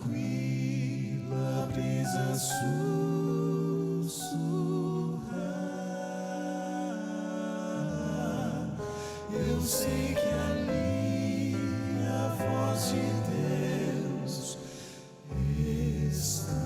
tranquila brisa sussurrar. Eu sei que ali a voz de Deus está.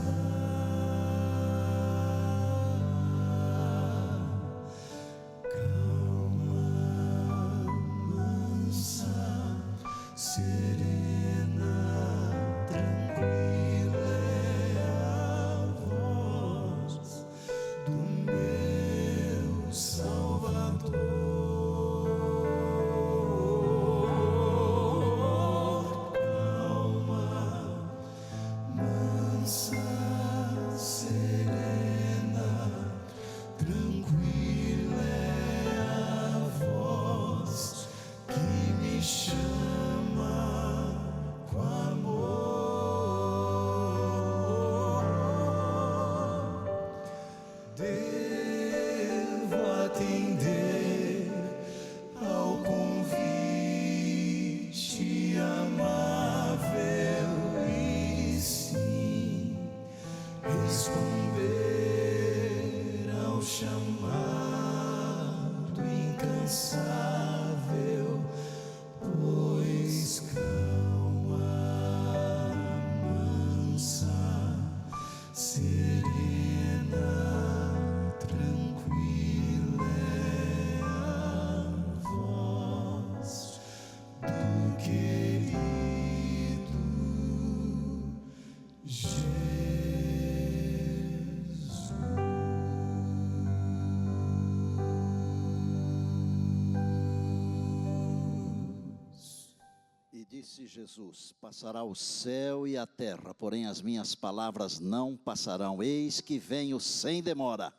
Jesus, passará o céu e a terra, porém as minhas palavras não passarão. Eis que venho sem demora.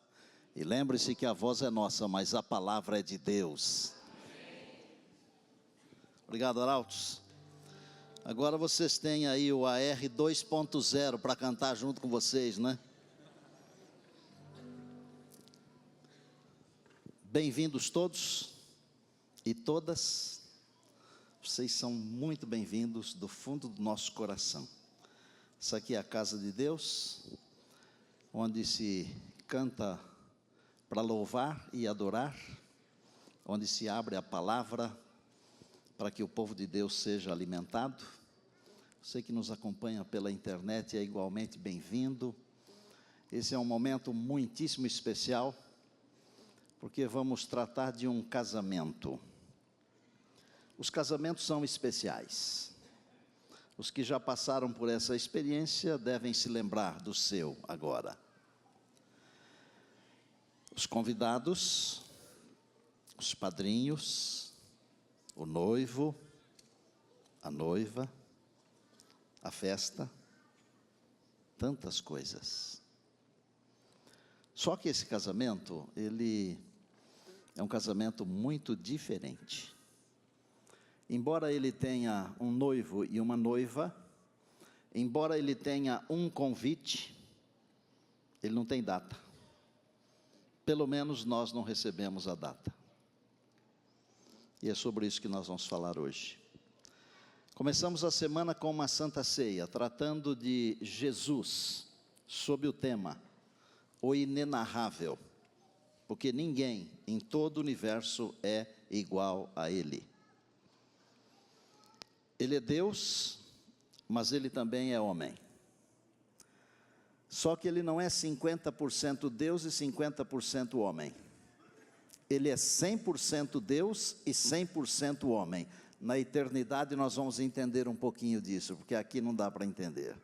E lembre-se que a voz é nossa, mas a palavra é de Deus. Obrigado, Arautos. Agora vocês têm aí o AR 2.0 para cantar junto com vocês, né? Bem-vindos todos e todas. Vocês são muito bem-vindos do fundo do nosso coração. Essa aqui é a casa de Deus, onde se canta para louvar e adorar, onde se abre a palavra para que o povo de Deus seja alimentado. Você que nos acompanha pela internet é igualmente bem-vindo. Esse é um momento muitíssimo especial, porque vamos tratar de um casamento. Os casamentos são especiais. Os que já passaram por essa experiência devem se lembrar do seu agora. Os convidados, os padrinhos, o noivo, a noiva, a festa, tantas coisas. Só que esse casamento, ele é um casamento muito diferente. Embora ele tenha um noivo e uma noiva, embora ele tenha um convite, ele não tem data. Pelo menos nós não recebemos a data. E é sobre isso que nós vamos falar hoje. Começamos a semana com uma Santa Ceia, tratando de Jesus, sob o tema, o inenarrável, porque ninguém em todo o universo é igual a Ele. Ele é Deus, mas Ele também é homem. Só que Ele não é 50% Deus e 50% homem. Ele é 100% Deus e 100% homem. Na eternidade nós vamos entender um pouquinho disso, porque aqui não dá para entender.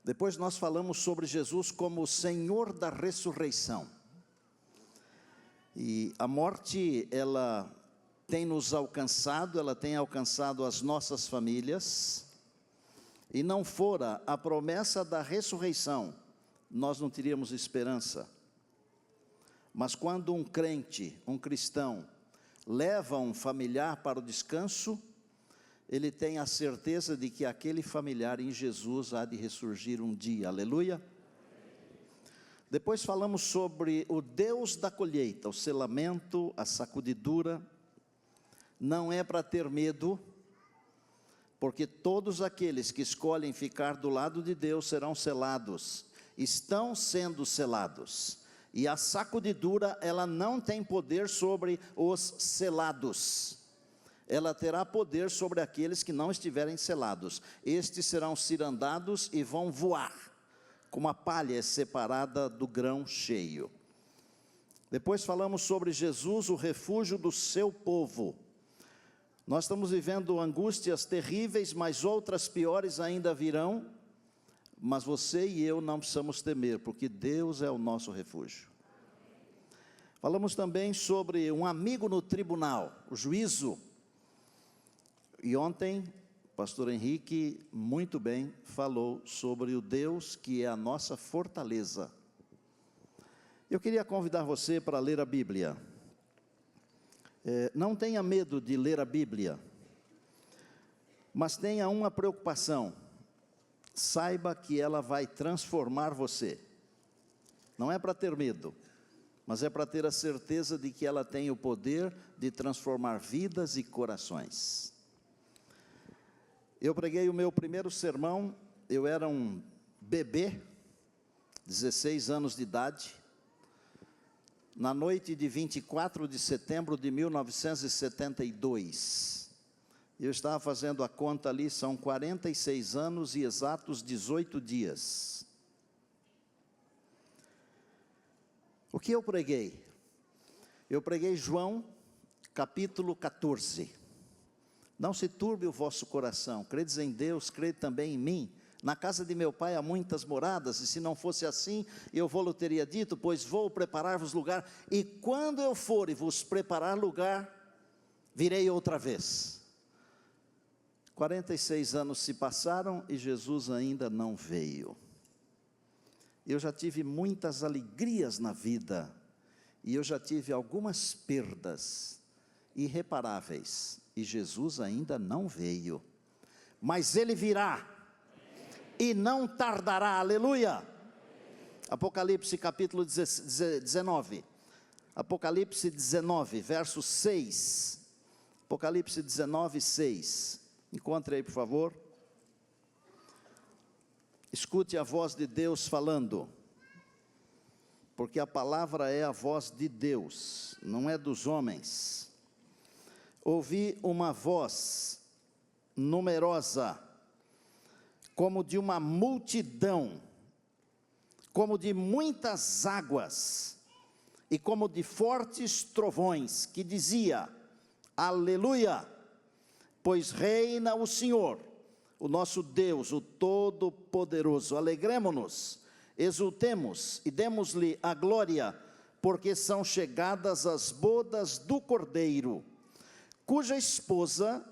Depois nós falamos sobre Jesus como o Senhor da ressurreição. E a morte, ela tem nos alcançado, ela tem alcançado as nossas famílias, e não fora a promessa da ressurreição, nós não teríamos esperança. Mas quando um crente, um cristão, leva um familiar para o descanso, ele tem a certeza de que aquele familiar em Jesus há de ressurgir um dia, aleluia. Depois falamos sobre o Deus da colheita, o selamento, a sacudidura. Não é para ter medo, porque todos aqueles que escolhem ficar do lado de Deus serão selados, estão sendo selados. E a sacudidura, ela não tem poder sobre os selados. Ela terá poder sobre aqueles que não estiverem selados. Estes serão cirandados e vão voar, como a palha é separada do grão cheio. Depois falamos sobre Jesus, o refúgio do seu povo. Nós estamos vivendo angústias terríveis, mas outras piores ainda virão. Mas você e eu não precisamos temer, porque Deus é o nosso refúgio. Falamos também sobre um amigo no tribunal, o juízo. E ontem, o pastor Henrique, muito bem, falou sobre o Deus que é a nossa fortaleza. Eu queria convidar você para ler a Bíblia. Não tenha medo de ler a Bíblia, mas tenha uma preocupação. Saiba que ela vai transformar você. Não é para ter medo, mas é para ter a certeza de que ela tem o poder de transformar vidas e corações. Eu preguei o meu primeiro sermão, eu era um bebê, 16 anos de idade, na noite de 24 de setembro de 1972. Eu estava fazendo a conta ali, são 46 anos e exatos 18 dias. O que eu preguei? Eu preguei João, capítulo 14. Não se turbe o vosso coração, credes em Deus, crede também em mim. Na casa de meu pai há muitas moradas, e se não fosse assim, eu vou-lhe teria dito, pois vou preparar-vos lugar, e quando eu for e vos preparar lugar, virei outra vez. 46 anos se passaram e Jesus ainda não veio. Eu já tive muitas alegrias na vida, e eu já tive algumas perdas irreparáveis, e Jesus ainda não veio, mas Ele virá, e não tardará, aleluia. Apocalipse capítulo 19, Apocalipse 19, verso 6, Apocalipse 19, 6, encontre aí por favor. Escute a voz de Deus falando, porque a palavra é a voz de Deus, não é dos homens. Ouvi uma voz numerosa, como de uma multidão, como de muitas águas, e como de fortes trovões, que dizia, aleluia, pois reina o Senhor, o nosso Deus, o Todo-Poderoso. Alegremo-nos, exultemos e demos-lhe a glória, porque são chegadas as bodas do Cordeiro, cuja esposa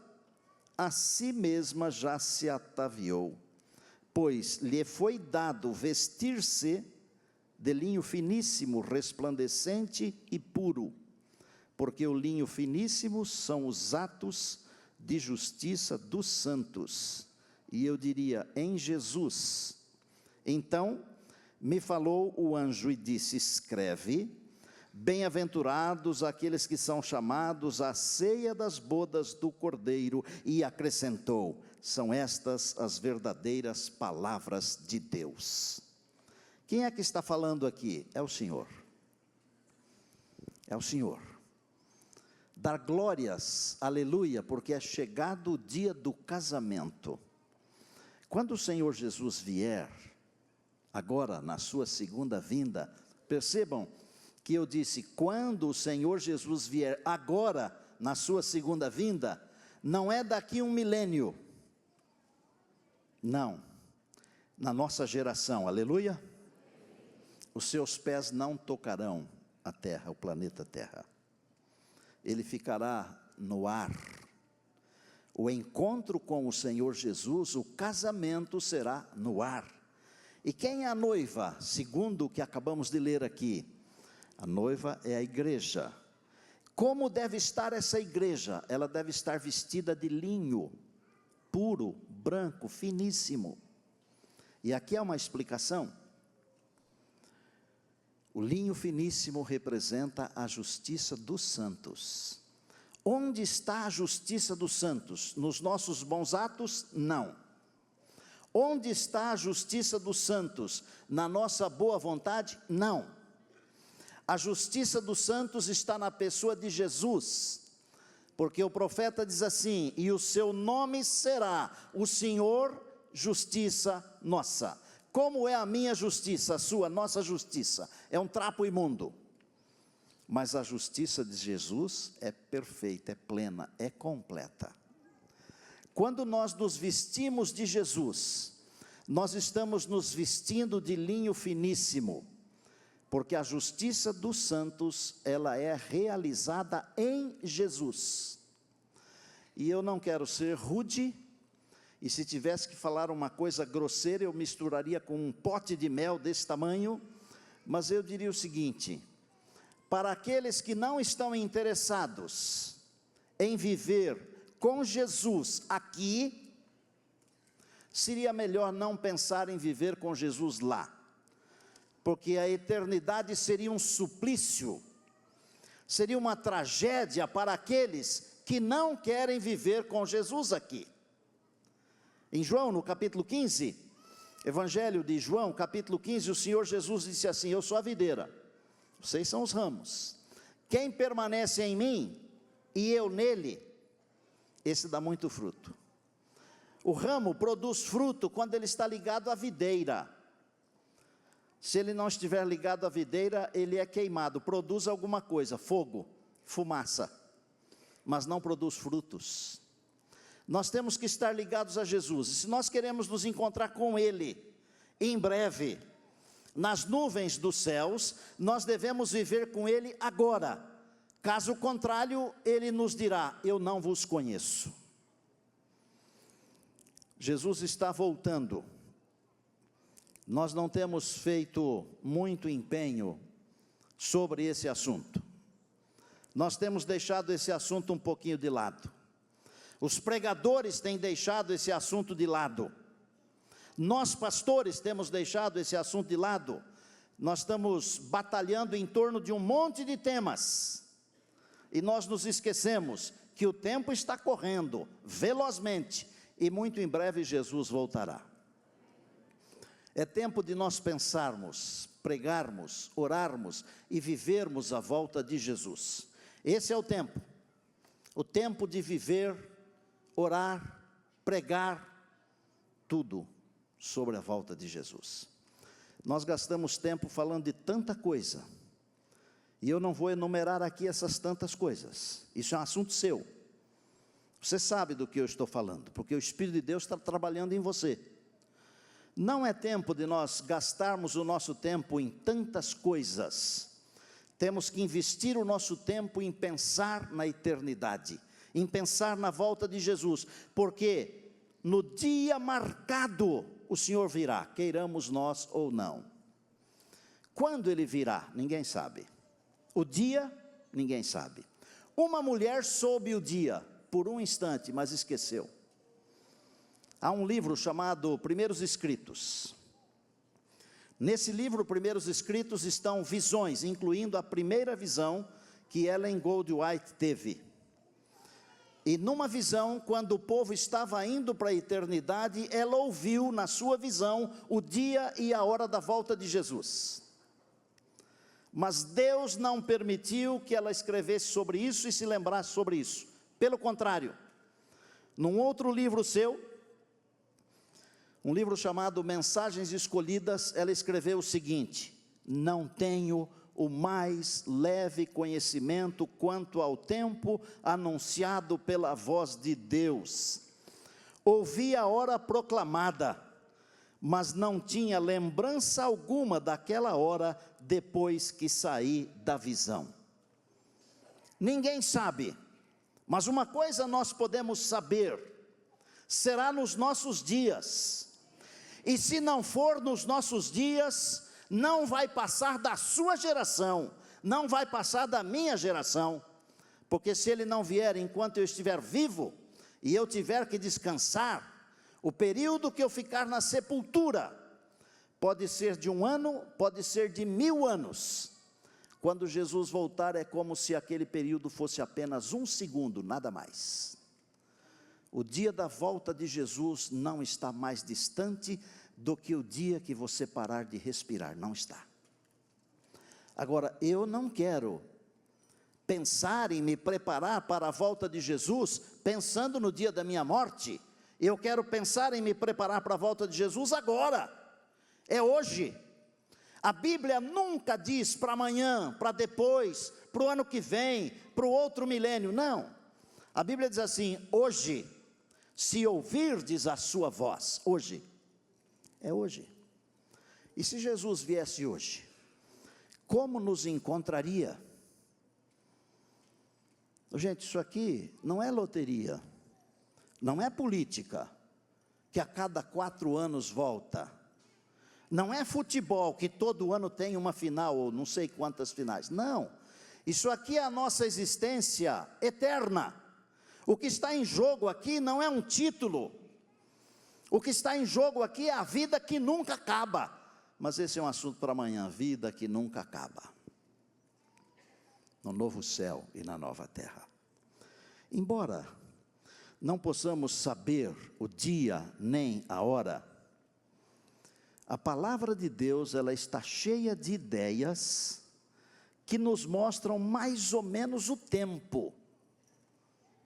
a si mesma já se ataviou, pois lhe foi dado vestir-se de linho finíssimo, resplandecente e puro, porque o linho finíssimo são os atos de justiça dos santos. E eu diria, em Jesus. Então me falou o anjo e disse, escreve, bem-aventurados aqueles que são chamados à ceia das bodas do Cordeiro, e acrescentou, são estas as verdadeiras palavras de Deus. Quem é que está falando aqui? É o Senhor. É o Senhor. Dar glórias, aleluia, porque é chegado o dia do casamento. Quando o Senhor Jesus vier, agora na sua segunda vinda, percebam que eu disse, quando o Senhor Jesus vier agora, na sua segunda vinda, não é daqui um milênio, não, na nossa geração, aleluia, os seus pés não tocarão a terra, o planeta Terra, ele ficará no ar, o encontro com o Senhor Jesus, o casamento será no ar, e quem é a noiva, segundo o que acabamos de ler aqui? A noiva é a igreja. Como deve estar essa igreja? Ela deve estar vestida de linho, puro, branco, finíssimo. E aqui há uma explicação. O linho finíssimo representa a justiça dos santos. Onde está a justiça dos santos? Nos nossos bons atos? Não. Onde está a justiça dos santos? Na nossa boa vontade? Não. A justiça dos santos está na pessoa de Jesus, porque o profeta diz assim: e o seu nome será o Senhor, justiça nossa. Como é a minha justiça, a sua, nossa justiça? É um trapo imundo. Mas a justiça de Jesus é perfeita, é plena, é completa. Quando nós nos vestimos de Jesus, nós estamos nos vestindo de linho finíssimo, porque a justiça dos santos, ela é realizada em Jesus. E eu não quero ser rude, e se tivesse que falar uma coisa grosseira, eu misturaria com um pote de mel desse tamanho, mas eu diria o seguinte: para aqueles que não estão interessados em viver com Jesus aqui, seria melhor não pensar em viver com Jesus lá, porque a eternidade seria um suplício, seria uma tragédia para aqueles que não querem viver com Jesus aqui. Em João, no capítulo 15, Evangelho de João, capítulo 15, o Senhor Jesus disse assim: eu sou a videira, vocês são os ramos. Quem permanece em mim e eu nele, esse dá muito fruto. O ramo produz fruto quando ele está ligado à videira. Se ele não estiver ligado à videira, ele é queimado, produz alguma coisa, fogo, fumaça, mas não produz frutos. Nós temos que estar ligados a Jesus, e se nós queremos nos encontrar com Ele, em breve, nas nuvens dos céus, nós devemos viver com Ele agora. Caso contrário, Ele nos dirá: eu não vos conheço. Jesus está voltando. Nós não temos feito muito empenho sobre esse assunto. Nós temos deixado esse assunto um pouquinho de lado. Os pregadores têm deixado esse assunto de lado. Nós, pastores, temos deixado esse assunto de lado. Nós estamos batalhando em torno de um monte de temas. E nós nos esquecemos que o tempo está correndo velozmente. E muito em breve Jesus voltará. É tempo de nós pensarmos, pregarmos, orarmos e vivermos a volta de Jesus. Esse é o tempo de viver, orar, pregar, tudo sobre a volta de Jesus. Nós gastamos tempo falando de tanta coisa, e eu não vou enumerar aqui essas tantas coisas, isso é um assunto seu. Você sabe do que eu estou falando, porque o Espírito de Deus está trabalhando em você. Não é tempo de nós gastarmos o nosso tempo em tantas coisas. Temos que investir o nosso tempo em pensar na eternidade, em pensar na volta de Jesus, porque no dia marcado o Senhor virá, queiramos nós ou não. Quando Ele virá, ninguém sabe. O dia, ninguém sabe. Uma mulher soube o dia, por um instante, mas esqueceu. Há um livro chamado Primeiros Escritos. Nesse livro, Primeiros Escritos, estão visões, incluindo a primeira visão que Ellen Goldwhite teve. E numa visão, quando o povo estava indo para a eternidade, ela ouviu na sua visão o dia e a hora da volta de Jesus. Mas Deus não permitiu que ela escrevesse sobre isso e se lembrasse sobre isso. Pelo contrário, num outro livro seu, um livro chamado Mensagens Escolhidas, ela escreveu o seguinte: não tenho o mais leve conhecimento quanto ao tempo anunciado pela voz de Deus. Ouvi a hora proclamada, mas não tinha lembrança alguma daquela hora depois que saí da visão. Ninguém sabe, mas uma coisa nós podemos saber: será nos nossos dias. E se não for nos nossos dias, não vai passar da sua geração, não vai passar da minha geração, porque se Ele não vier enquanto eu estiver vivo, e eu tiver que descansar, o período que eu ficar na sepultura, pode ser de 1 ano, pode ser de 1000 anos, Quando Jesus voltar, é como se aquele período fosse apenas um segundo, nada mais. O dia da volta de Jesus não está mais distante do que o dia que você parar de respirar, não está. Agora, eu não quero pensar em me preparar para a volta de Jesus, pensando no dia da minha morte. Eu quero pensar em me preparar para a volta de Jesus agora, é hoje. A Bíblia nunca diz para amanhã, para depois, para o ano que vem, para o outro milênio, não. A Bíblia diz assim: hoje, se ouvirdes a sua voz, hoje, é hoje. E se Jesus viesse hoje, como nos encontraria? Gente, isso aqui não é loteria, não é política, que a cada 4 anos volta, não é futebol, que todo ano tem uma final, ou não sei quantas finais, não, isso aqui é a nossa existência eterna. O que está em jogo aqui não é um título, o que está em jogo aqui é a vida que nunca acaba, mas esse é um assunto para amanhã, vida que nunca acaba, no novo céu e na nova terra. Embora não possamos saber o dia nem a hora, a palavra de Deus, ela está cheia de ideias que nos mostram mais ou menos o tempo.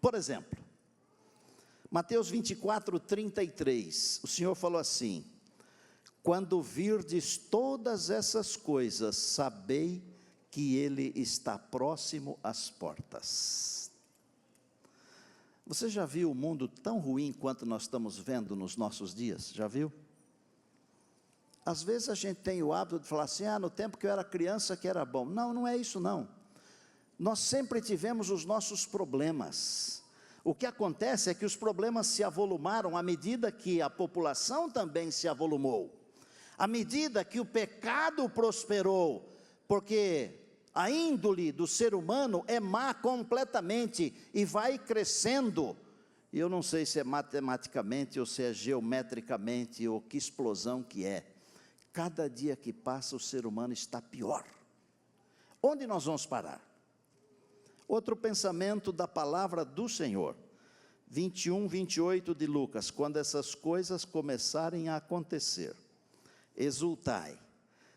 Por exemplo, Mateus 24, 33, o Senhor falou assim: quando virdes todas essas coisas, sabei que Ele está próximo às portas. Você já viu o mundo tão ruim quanto nós estamos vendo nos nossos dias? Já viu? Às vezes a gente tem o hábito de falar assim: no tempo que eu era criança que era bom. Não, não é isso não. Nós sempre tivemos os nossos problemas. O que acontece é que os problemas se avolumaram à medida que a população também se avolumou. À medida que o pecado prosperou, porque a índole do ser humano é má completamente e vai crescendo. E eu não sei se é matematicamente ou se é geometricamente ou que explosão que é. Cada dia que passa o ser humano está pior. Onde nós vamos parar? Outro pensamento da palavra do Senhor, 21, 28 de Lucas: quando essas coisas começarem a acontecer, exultai,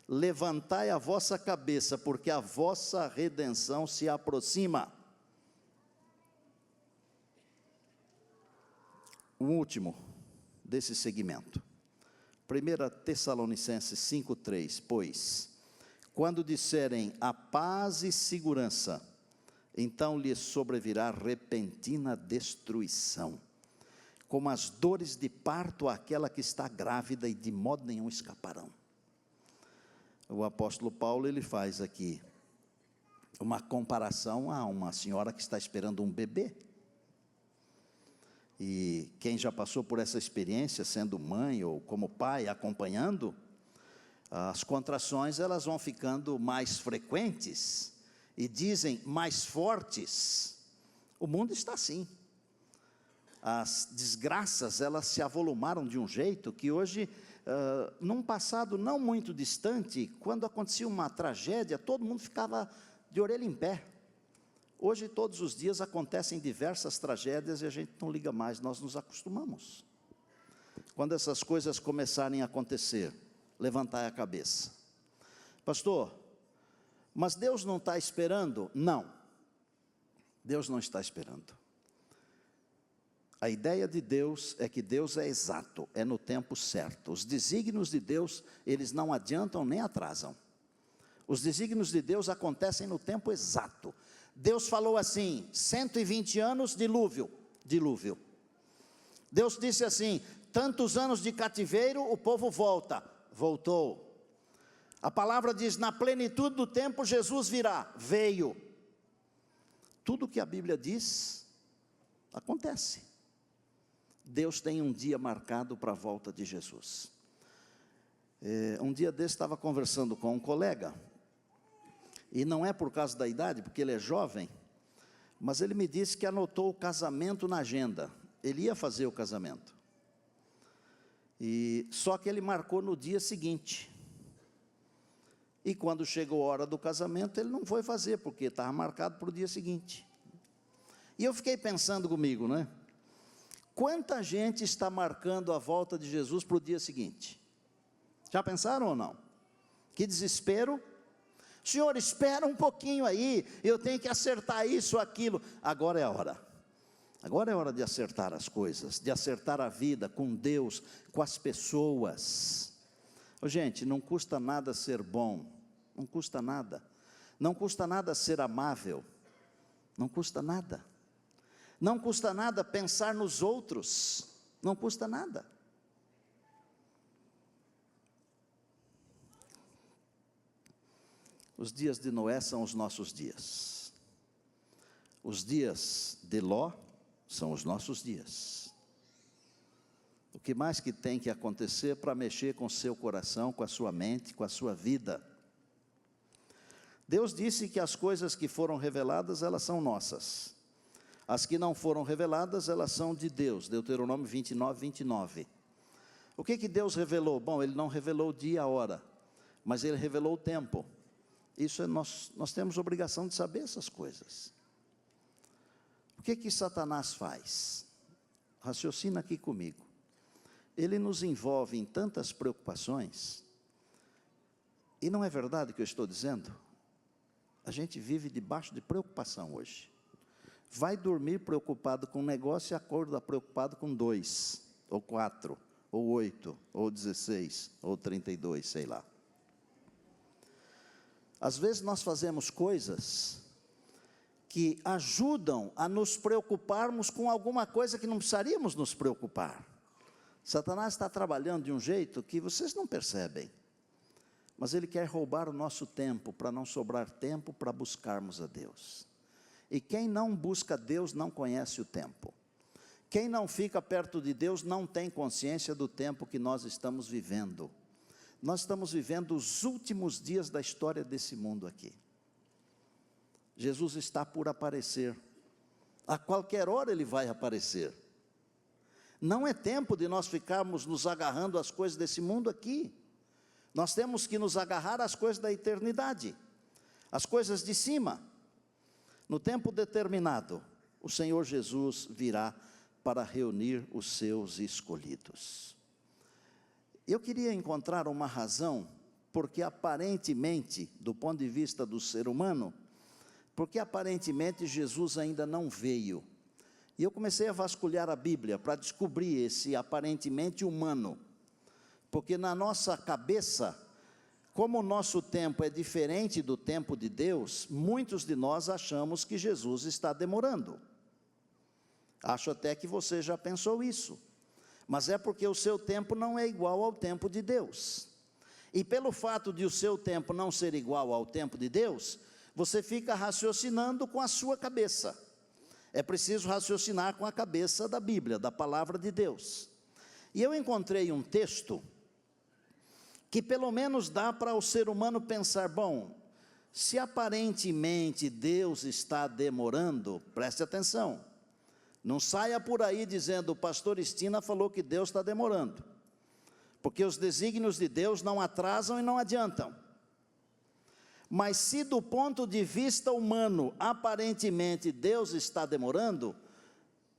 levantai a vossa cabeça, porque a vossa redenção se aproxima. Um último desse segmento, 1 Tessalonicenses 5,3, pois, quando disserem a paz e segurança, então lhes sobrevirá repentina destruição, como as dores de parto àquela que está grávida, e de modo nenhum escaparão. O apóstolo Paulo, ele faz aqui uma comparação a uma senhora que está esperando um bebê. E quem já passou por essa experiência, sendo mãe ou como pai, acompanhando, as contrações elas vão ficando mais frequentes e dizem mais fortes. O mundo está assim. As desgraças elas se avolumaram de um jeito que hoje, num passado não muito distante, quando acontecia uma tragédia, todo mundo ficava de orelha em pé. Hoje, todos os dias, acontecem diversas tragédias e a gente não liga mais, nós nos acostumamos. Quando essas coisas começarem a acontecer, levantai a cabeça. Pastor, mas Deus não está esperando? Não, Deus não está esperando. A ideia de Deus é que Deus é exato, é no tempo certo. Os desígnios de Deus, eles não adiantam nem atrasam. Os desígnios de Deus acontecem no tempo exato. Deus falou assim: 120 anos, dilúvio. Deus disse assim: tantos anos de cativeiro, o povo volta. Voltou. A palavra diz: na plenitude do tempo Jesus virá. Veio. Tudo que a Bíblia diz, acontece. Deus tem um dia marcado para a volta de Jesus. Um dia desse estava conversando com um colega, e não é por causa da idade, porque ele é jovem, mas ele me disse que anotou o casamento na agenda. Ele ia fazer o casamento, só que ele marcou no dia seguinte. E quando chegou a hora do casamento, ele não foi fazer, porque estava marcado para o dia seguinte. E eu fiquei pensando comigo, né? Quanta gente está marcando a volta de Jesus para o dia seguinte? Já pensaram ou não? Que desespero. Senhor, espera um pouquinho aí, eu tenho que acertar isso, aquilo. Agora é a hora. Agora é hora de acertar as coisas, de acertar a vida com Deus, com as pessoas. Gente, não custa nada ser bom, não custa nada. Não custa nada ser amável, não custa nada. Não custa nada pensar nos outros, não custa nada. Os dias de Noé são os nossos dias. Os dias de Ló são os nossos dias. O que mais que tem que acontecer para mexer com o seu coração, com a sua mente, com a sua vida? Deus disse que as coisas que foram reveladas, elas são nossas. As que não foram reveladas, elas são de Deus. Deuteronômio 29, 29. O que Deus revelou? Bom, Ele não revelou o dia e a hora, mas Ele revelou o tempo. Isso nós temos obrigação de saber essas coisas. O que Satanás faz? Raciocina aqui comigo. Ele nos envolve em tantas preocupações, e não é verdade o que eu estou dizendo? A gente vive debaixo de preocupação hoje. Vai dormir preocupado com um negócio e acorda preocupado com 2, ou 4, ou 8, ou 16, ou 32, sei lá. Às vezes nós fazemos coisas que ajudam a nos preocuparmos com alguma coisa que não precisaríamos nos preocupar. Satanás está trabalhando de um jeito que vocês não percebem, mas ele quer roubar o nosso tempo, para não sobrar tempo para buscarmos a Deus. E quem não busca Deus não conhece o tempo. Quem não fica perto de Deus não tem consciência do tempo que nós estamos vivendo. Nós estamos vivendo os últimos dias da história desse mundo aqui. Jesus está por aparecer. A qualquer hora Ele vai aparecer. Não é tempo de nós ficarmos nos agarrando às coisas desse mundo aqui. Nós temos que nos agarrar às coisas da eternidade, às coisas de cima. No tempo determinado, o Senhor Jesus virá para reunir os seus escolhidos. Eu queria encontrar uma razão, porque aparentemente, do ponto de vista do ser humano, porque aparentemente Jesus ainda não veio. E eu comecei a vasculhar a Bíblia para descobrir esse aparentemente humano. Porque na nossa cabeça, como o nosso tempo é diferente do tempo de Deus, muitos de nós achamos que Jesus está demorando. Acho até que você já pensou isso. Mas é porque o seu tempo não é igual ao tempo de Deus. E pelo fato de o seu tempo não ser igual ao tempo de Deus, você fica raciocinando com a sua cabeça. É preciso raciocinar com a cabeça da Bíblia, da palavra de Deus. E eu encontrei um texto que pelo menos dá para o ser humano pensar, bom, se aparentemente Deus está demorando, preste atenção, não saia por aí dizendo, o pastor Estina falou que Deus está demorando, porque os desígnios de Deus não atrasam e não adiantam. Mas se do ponto de vista humano, aparentemente Deus está demorando,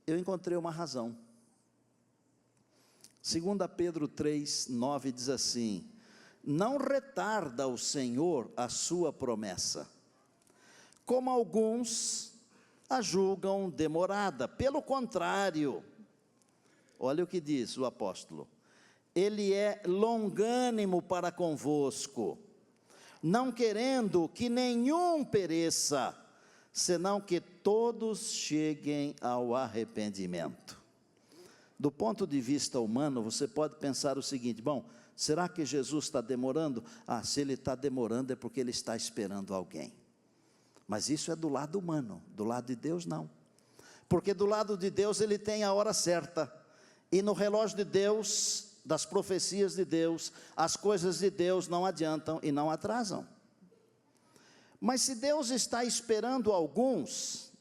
eu encontrei uma razão. 2 Pedro 3, 9 diz assim, não retarda o Senhor a sua promessa, como alguns a julgam demorada. Pelo contrário, olha o que diz o apóstolo, Ele é longânimo para convosco, não querendo que nenhum pereça, senão que todos cheguem ao arrependimento. Do ponto de vista humano, você pode pensar o seguinte, bom, será que Jesus está demorando? Ah, se Ele está demorando é porque Ele está esperando alguém. Mas isso é do lado humano, do lado de Deus não. Porque do lado de Deus Ele tem a hora certa, e no relógio de Deus, das profecias de Deus, as coisas de Deus não adiantam e não atrasam. Mas se Deus está esperando alguns,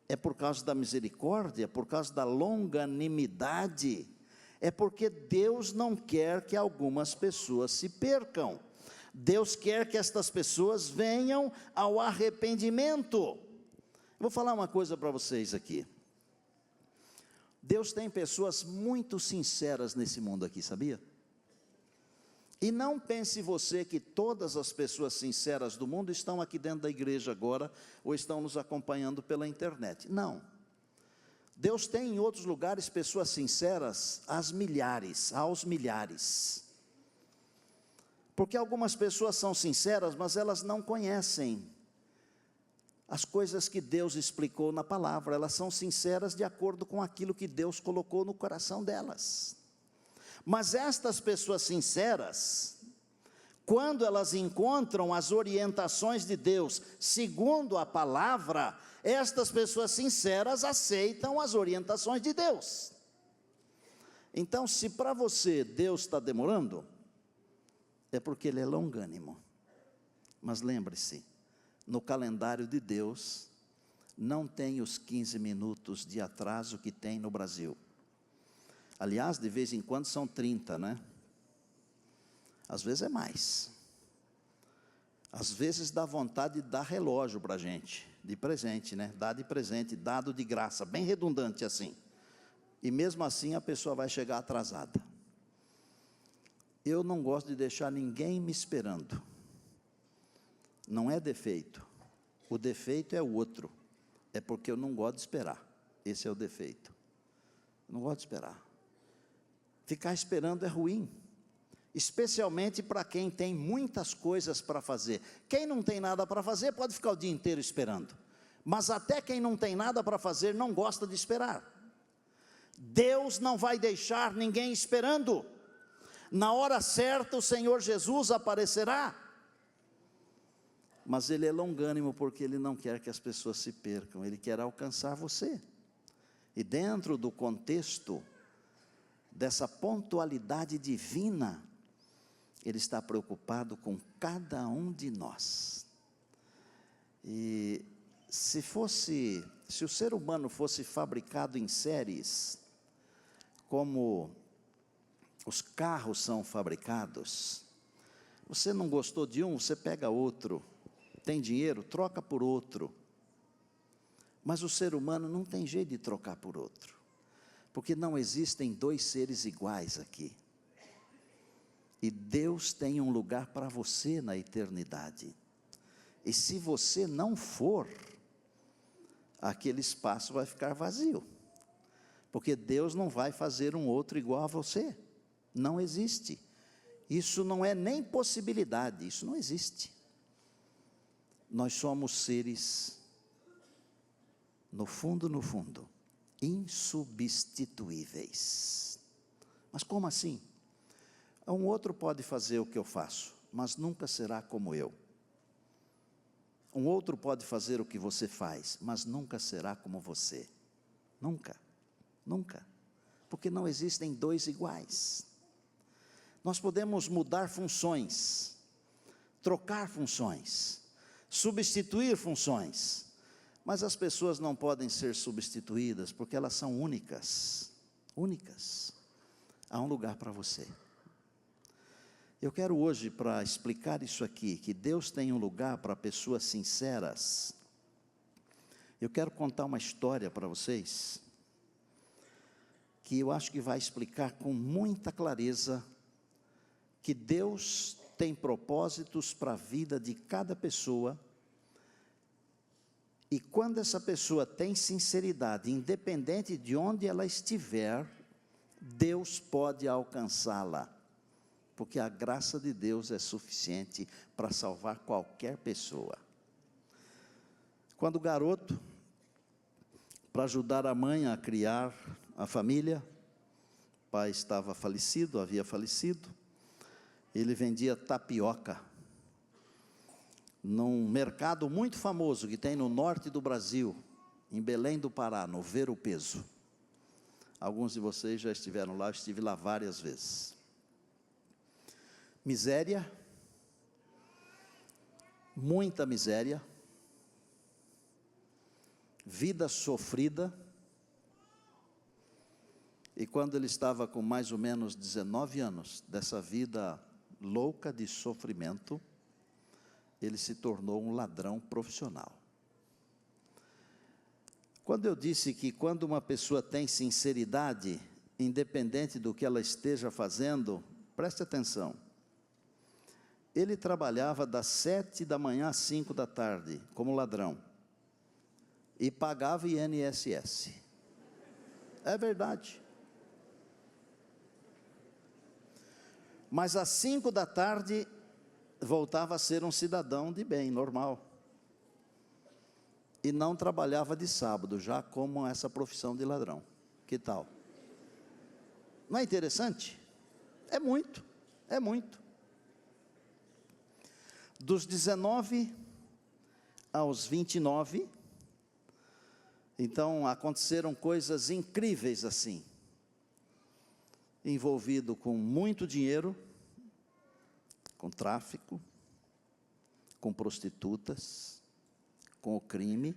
é por causa da misericórdia, por causa da longanimidade, é porque Deus não quer que algumas pessoas se percam. Deus quer que estas pessoas venham ao arrependimento. Eu vou falar uma coisa para vocês aqui. Deus tem pessoas muito sinceras nesse mundo aqui, sabia? E não pense você que todas as pessoas sinceras do mundo estão aqui dentro da igreja agora, ou estão nos acompanhando pela internet. Não. Deus tem em outros lugares pessoas sinceras aos milhares. Porque algumas pessoas são sinceras, mas elas não conhecem as coisas que Deus explicou na palavra. Elas são sinceras de acordo com aquilo que Deus colocou no coração delas. Mas estas pessoas sinceras, quando elas encontram as orientações de Deus, segundo a palavra, estas pessoas sinceras aceitam as orientações de Deus. Então, se para você Deus está demorando, é porque Ele é longânimo. Mas lembre-se, no calendário de Deus, não tem os 15 minutos de atraso que tem no Brasil. Aliás, de vez em quando são 30, né? Às vezes é mais. Às vezes dá vontade de dar relógio para a gente, de presente, né? Dá de presente, dado de graça, bem redundante assim. E mesmo assim a pessoa vai chegar atrasada. Eu não gosto de deixar ninguém me esperando. Não é defeito. O defeito é o outro. É porque eu não gosto de esperar. Esse é o defeito. Eu não gosto de esperar. Ficar esperando é ruim. Especialmente para quem tem muitas coisas para fazer. Quem não tem nada para fazer pode ficar o dia inteiro esperando. Mas até quem não tem nada para fazer não gosta de esperar. Deus não vai deixar ninguém esperando. Na hora certa o Senhor Jesus aparecerá. Mas Ele é longânimo porque Ele não quer que as pessoas se percam. Ele quer alcançar você. E dentro do contexto dessa pontualidade divina, Ele está preocupado com cada um de nós. E se o ser humano fosse fabricado em séries, como os carros são fabricados, você não gostou de um, você pega outro. Tem dinheiro, troca por outro. Mas o ser humano não tem jeito de trocar por outro. Porque não existem dois seres iguais aqui. E Deus tem um lugar para você na eternidade. E se você não for, aquele espaço vai ficar vazio. Porque Deus não vai fazer um outro igual a você. Não existe. Isso não é nem possibilidade, isso não existe. Nós somos seres, no fundo, insubstituíveis. Mas como assim? Um outro pode fazer o que eu faço, mas nunca será como eu. Um outro pode fazer o que você faz, mas nunca será como você. Nunca, nunca. Porque não existem dois iguais. Nós podemos mudar funções, trocar funções, substituir funções, mas as pessoas não podem ser substituídas, porque elas são únicas, únicas. Há um lugar para você. Eu quero hoje, para explicar isso aqui, que Deus tem um lugar para pessoas sinceras, eu quero contar uma história para vocês, que eu acho que vai explicar com muita clareza, que Deus tem propósitos para a vida de cada pessoa, e quando essa pessoa tem sinceridade, independente de onde ela estiver, Deus pode alcançá-la, porque a graça de Deus é suficiente para salvar qualquer pessoa. Quando garoto, para ajudar a mãe a criar a família, o pai estava falecido, havia falecido, ele vendia tapioca, num mercado muito famoso que tem no norte do Brasil, em Belém do Pará, no Ver o Peso. Alguns de vocês já estiveram lá, eu estive lá várias vezes. Miséria, muita miséria, vida sofrida, e quando ele estava com mais ou menos 19 anos, dessa vida louca de sofrimento, ele se tornou um ladrão profissional. Quando eu disse que quando uma pessoa tem sinceridade, independente do que ela esteja fazendo, preste atenção. Ele trabalhava das 7 da manhã às 5 da tarde, como ladrão, e pagava INSS. É verdade. Mas às 5 da tarde, voltava a ser um cidadão de bem, normal. E não trabalhava de sábado, já como essa profissão de ladrão. Que tal? Não é interessante? É muito, é muito. Dos 19 aos 29, então aconteceram coisas incríveis assim. Envolvido com muito dinheiro, com tráfico, com prostitutas, com o crime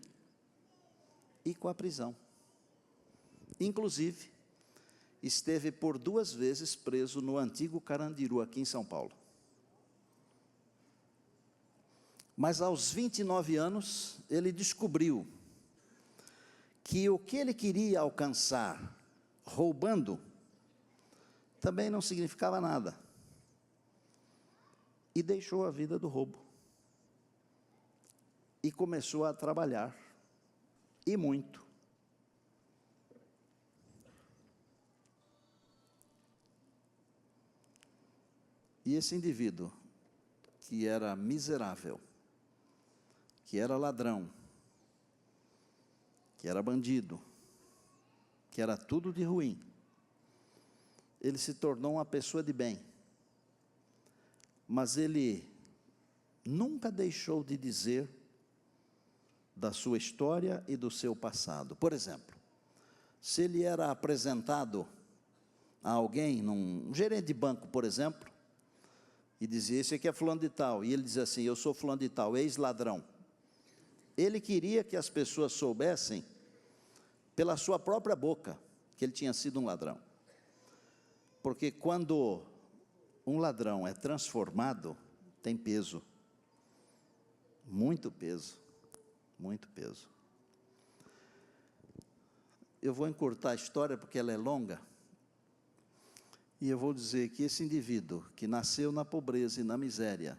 e com a prisão. Inclusive, esteve por 2 vezes preso no antigo Carandiru, aqui em São Paulo. Mas aos 29 anos, ele descobriu que o que ele queria alcançar roubando também não significava nada. E deixou a vida do roubo. E começou a trabalhar, e muito. E esse indivíduo, que era miserável, que era ladrão, que era bandido, que era tudo de ruim, ele se tornou uma pessoa de bem. Mas ele nunca deixou de dizer da sua história e do seu passado. Por exemplo, se ele era apresentado a alguém, um gerente de banco, por exemplo, e dizia, esse aqui é fulano de tal, e ele dizia assim, eu sou fulano de tal, ex-ladrão. Ele queria que as pessoas soubessem, pela sua própria boca, que ele tinha sido um ladrão. Porque quando um ladrão é transformado, tem peso, muito peso. Muito peso. Eu vou encurtar a história porque ela é longa. E eu vou dizer que esse indivíduo que nasceu na pobreza e na miséria,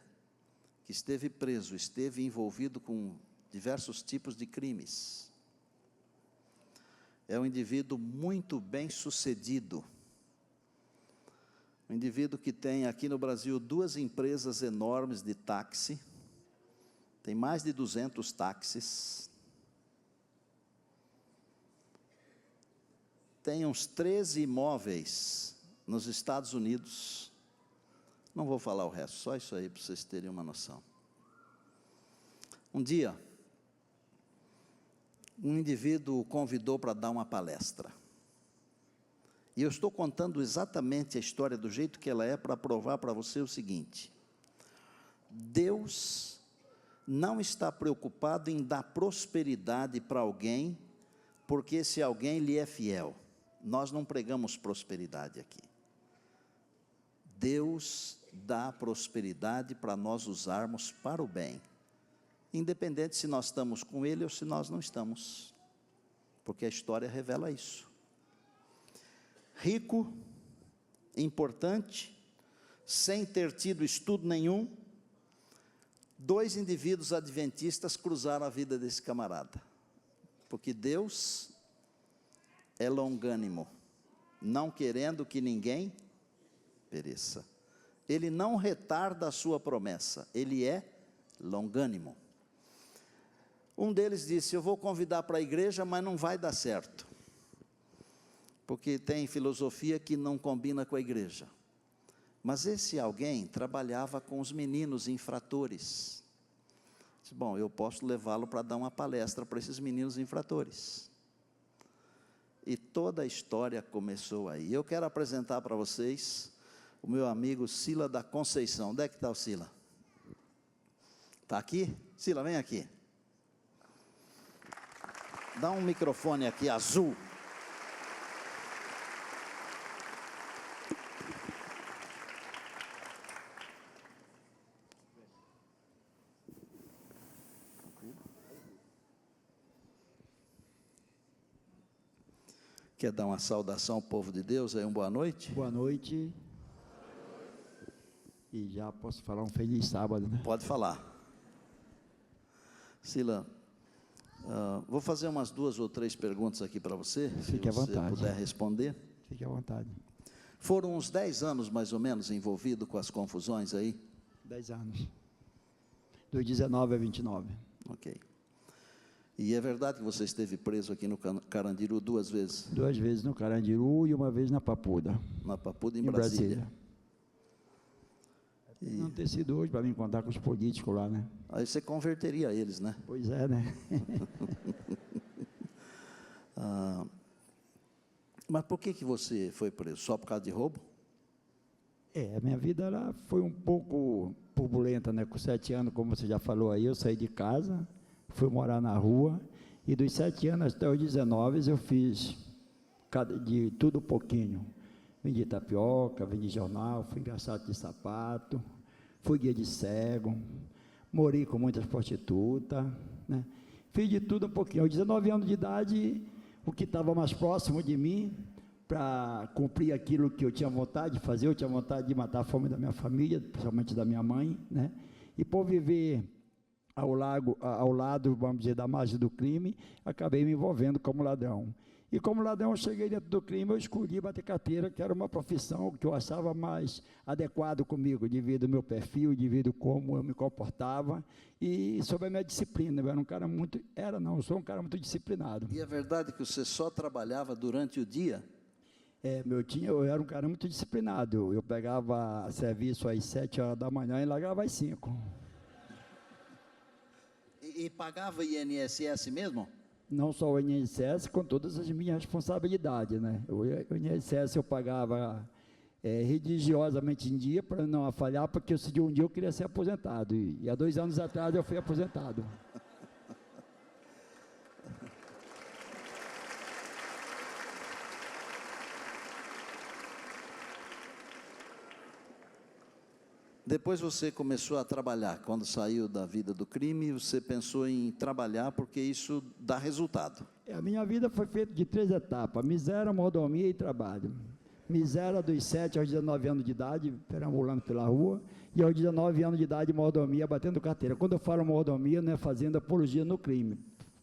que esteve preso, esteve envolvido com diversos tipos de crimes, é um indivíduo muito bem sucedido. Um indivíduo que tem aqui no Brasil 2 empresas enormes de táxi, tem mais de 200 táxis, tem uns 13 imóveis nos Estados Unidos, não vou falar o resto, só isso aí para vocês terem uma noção. Um dia, um indivíduo o convidou para dar uma palestra, e eu estou contando exatamente a história do jeito que ela é para provar para você o seguinte: Deus não está preocupado em dar prosperidade para alguém, porque esse alguém lhe é fiel. Nós não pregamos prosperidade aqui. Deus dá prosperidade para nós usarmos para o bem, independente se nós estamos com Ele ou se nós não estamos, porque a história revela isso. Rico, importante, sem ter tido estudo nenhum, 2 indivíduos adventistas cruzaram a vida desse camarada, porque Deus é longânimo, não querendo que ninguém pereça. Ele não retarda a sua promessa, ele é longânimo. Um deles disse, eu vou convidar para a igreja, mas não vai dar certo, porque tem filosofia que não combina com a igreja. Mas esse alguém trabalhava com os meninos infratores. Disse, bom, eu posso levá-lo para dar uma palestra para esses meninos infratores. E toda a história começou aí. Eu quero apresentar para vocês o meu amigo Sila da Conceição. Onde é que está o Sila? Está aqui? Sila, vem aqui. Dá um microfone aqui azul. Quer dar uma saudação ao povo de Deus aí, uma boa noite? Boa noite. E já posso falar um feliz sábado, né? Pode falar. Sila, vou fazer umas 2 ou 3 perguntas aqui para você, Fique à se você vontade. puder responder. Fique à vontade. Foram uns 10 anos, mais ou menos, envolvido com as confusões aí? 10 anos. Dos 19 a 29. Ok. E é verdade que você esteve preso aqui no Carandiru 2 vezes? 2 vezes no Carandiru e uma vez na Papuda. Na Papuda e em Em Brasília. Não ter sido hoje para me encontrar com os políticos lá, né? Aí você converteria eles, né? Pois é, né? Mas por que você foi preso? Só por causa de roubo? A minha vida ela foi um pouco turbulenta, né? Com 7 anos, como você já falou aí, eu saí de casa, fui morar na rua, e dos 7 anos até os 19 eu fiz de tudo um pouquinho. Vendi tapioca, vendi jornal, fui engraçado de sapato, fui guia de cego, morei com muitas prostitutas, né? Fiz de tudo um pouquinho. Aos 19 anos de idade, o que estava mais próximo de mim, para cumprir aquilo que eu tinha vontade de fazer, eu tinha vontade de matar a fome da minha família, principalmente da minha mãe, né? E por viver ao lado, vamos dizer, da margem do crime, acabei me envolvendo como ladrão. E como ladrão, eu cheguei dentro do crime, eu escolhi bater carteira, que era uma profissão que eu achava mais adequado comigo, devido ao meu perfil, devido como eu me comportava e sobre a minha disciplina. Eu era um cara muito, eu sou um cara muito disciplinado. E é verdade que você só trabalhava durante o dia? Eu era um cara muito disciplinado. Eu pegava serviço às 7 horas da manhã e largava às 5. E pagava INSS mesmo? Não só o INSS, com todas as minhas responsabilidades, né? O INSS eu pagava religiosamente em dia, para não falhar, porque um dia eu queria ser aposentado, e há 2 anos atrás eu fui aposentado. Depois você começou a trabalhar, quando saiu da vida do crime, você pensou em trabalhar porque isso dá resultado. A minha vida foi feita de 3 etapas: miséria, mordomia e trabalho. Miséria dos 7 aos 19 anos de idade, perambulando pela rua, e aos 19 anos de idade, mordomia, batendo carteira. Quando eu falo mordomia, não é fazendo apologia no crime.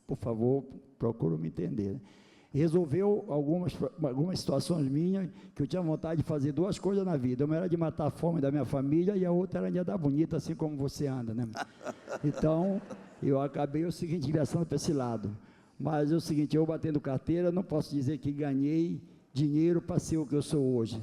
Por favor, procura me entender. Resolveu algumas situações minhas, que eu tinha vontade de fazer 2 coisas na vida. Uma era de matar a fome da minha família, e a outra era de andar bonita, assim como você anda, né? Então, eu acabei ingressando para esse lado. Mas é o seguinte, eu batendo carteira, não posso dizer que ganhei dinheiro para ser o que eu sou hoje.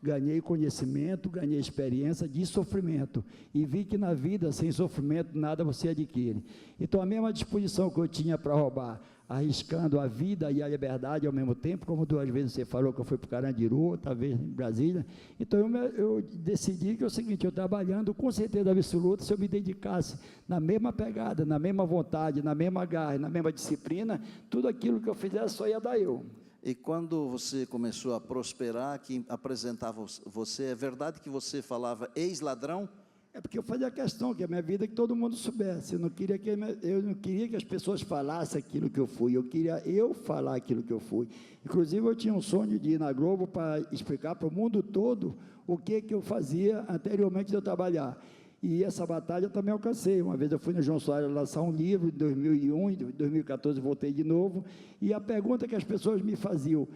Ganhei conhecimento, ganhei experiência de sofrimento, e vi que na vida, sem sofrimento, nada você adquire. Então, a mesma disposição que eu tinha para roubar, arriscando a vida e a liberdade ao mesmo tempo, como 2 vezes você falou que eu fui para o Carandiru, outra vez em Brasília. Então, eu decidi que é o seguinte, eu trabalhando com certeza absoluta, se eu me dedicasse na mesma pegada, na mesma vontade, na mesma garra, na mesma disciplina, tudo aquilo que eu fizesse só ia dar eu. E quando você começou a prosperar, que apresentava você, é verdade que você falava ex-ladrão? É porque eu fazia questão que a minha vida que todo mundo soubesse. Eu não queria que as pessoas falassem aquilo que eu fui. Eu queria falar aquilo que eu fui. Inclusive, eu tinha um sonho de ir na Globo para explicar para o mundo todo o que eu fazia anteriormente de eu trabalhar. E essa batalha eu também alcancei. Uma vez eu fui no João Soares lançar um livro, em 2001, em 2014 voltei de novo, e a pergunta que as pessoas me faziam,